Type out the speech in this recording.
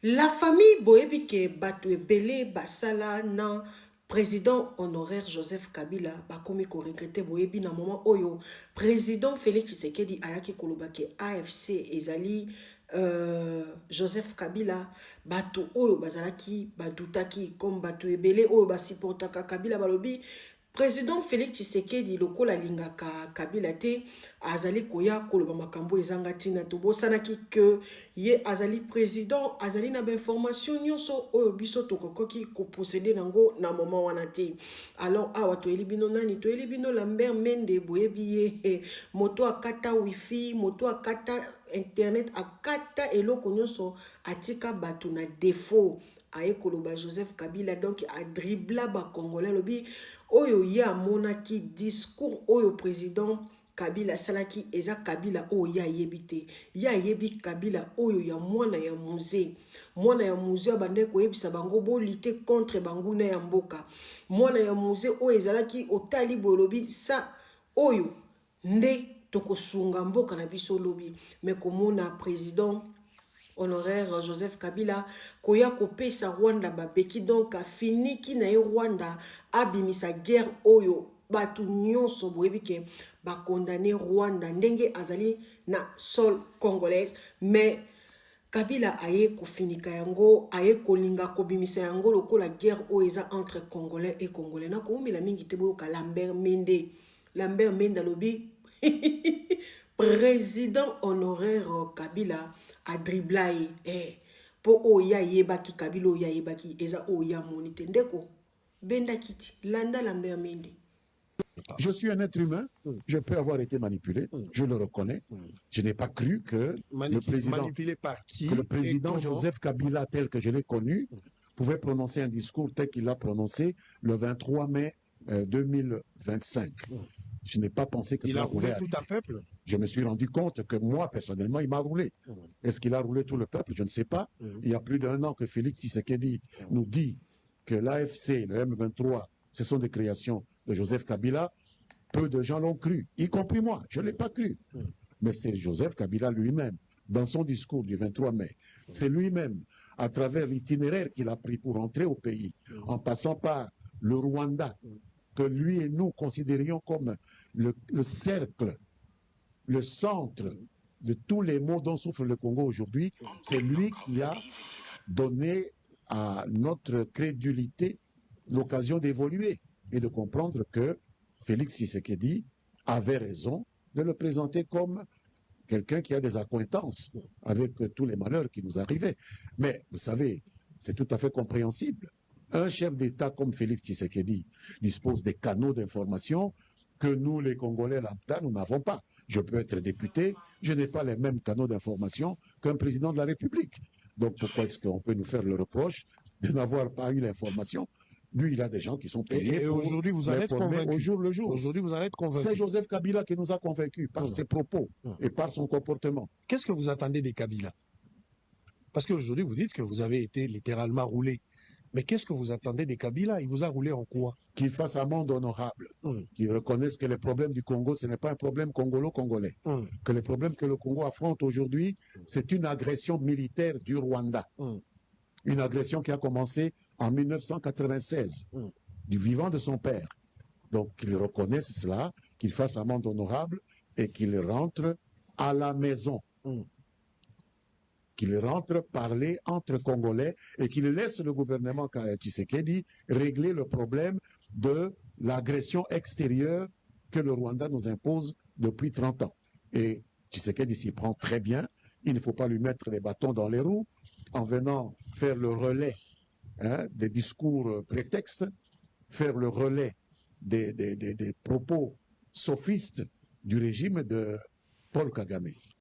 La famille boyebi ke bato ebele basala na président honoraire Joseph Kabila bakomi ko regretter boyebi na moment oyo président Félix Tshisekedi ayaki koloba ke AFC ezali Joseph Kabila bato oyo bazalaki badutaki comme bato ebele oyo basupportaka Kabila balobi président Félix Tshisekedi lokola lingaka Kabila te azali koya koloba makambo ezanga tina to bosanaki que ye azali président azali na ba information nyonso oyo biso tokokoki ko posséder nango na moment wana te. Alors awa to elibino nani to elibino Lambert Mende boyebi ye moto akata wifi moto akata internet akata eloko nyonso atika bato na défaut aye koloba Joseph Kabila donc a dribla ba congolais lobi oyo ye amonaki discours oyo président Kabila salaki eza Kabila oyo ya yebite ya yebi Kabila oyo ya mwana ya musée abande ko yebisa bango bo lutter contre banguna ya mboka mwana ya musée oyo ezalaki otali bolobi sa oyo nde tokosunga mboka na biso lobi mais komona président honoraire Joseph Kabila koya kopesa Rwanda babeki donc afiniki na ye Rwanda abimisa guerre oyo batu nyonso boyebi ke bakondane Rwanda ndenge azali na sol congolaise mais Kabila aye kofinika yango aye kolinga kobimisa yango lokola guerre oyo eza entre congolais et congolais na koumela mingi te boyoka Lambert Mende alobi président honoraire Kabila a driblaye po oya yebaki Kabila oya yebaki eza oya monite ndeko benda kiti landa Lambert Mende. Je suis un être humain, je peux avoir été manipulé, je le reconnais. Je n'ai pas cru que manipulé par qui, que le président Joseph Kabila, tel que je l'ai connu, pouvait prononcer un discours tel qu'il l'a prononcé le 23 mai 2025. Je n'ai pas pensé que ça pouvait arriver. Il a roulé tout un peuple. Je me suis rendu compte que moi, personnellement, il m'a roulé. Est-ce qu'il a roulé tout le peuple? Je ne sais pas. Il y a plus d'un an que Félix Tshisekedi nous dit que l'AFC, le M23, ce sont des créations de Joseph Kabila. Peu de gens l'ont cru, y compris moi. Je ne l'ai pas cru. Mais c'est Joseph Kabila lui-même, dans son discours du 23 mai, c'est lui-même, à travers l'itinéraire qu'il a pris pour entrer au pays, en passant par le Rwanda, que lui et nous considérions comme le cercle, le centre de tous les maux dont souffre le Congo aujourd'hui, c'est lui qui a donné à notre crédulité l'occasion d'évoluer et de comprendre que Félix Tshisekedi avait raison de le présenter comme quelqu'un qui a des accointances avec tous les malheurs qui nous arrivaient. Mais vous savez, c'est tout à fait compréhensible. Un chef d'État comme Félix Tshisekedi dispose des canaux d'information que nous, les Congolais lambda, nous n'avons pas. Je peux être député, je n'ai pas les mêmes canaux d'information qu'un président de la République. Donc pourquoi est-ce qu'on peut nous faire le reproche de n'avoir pas eu l'information? Lui, il a des gens qui sont payés et pour aujourd'hui, vous allez être convaincu. Au jour le jour. Aujourd'hui, vous allez être convaincu. C'est Joseph Kabila qui nous a convaincus par ses propos et par son comportement. Qu'est-ce que vous attendez des Kabila? Parce qu'aujourd'hui, vous dites que vous avez été littéralement roulé. Mais qu'est-ce que vous attendez des Kabila? Il vous a roulé en quoi? Qu'il fasse un monde honorable, qu'il reconnaisse que les problèmes du Congo, ce n'est pas un problème congolo-congolais. Que les problèmes que le Congo affronte aujourd'hui, c'est une agression militaire du Rwanda. Une agression qui a commencé en 1996, du vivant de son père. Donc qu'il reconnaisse cela, qu'il fasse un monde honorable et qu'il rentre à la maison. Qu'il rentre parler entre Congolais et qu'il laisse le gouvernement Tshisekedi régler le problème de l'agression extérieure que le Rwanda nous impose depuis 30 ans. Et Tshisekedi s'y prend très bien. Il ne faut pas lui mettre les bâtons dans les roues en venant faire le relais des discours prétextes, faire le relais des propos sophistes du régime de Paul Kagame.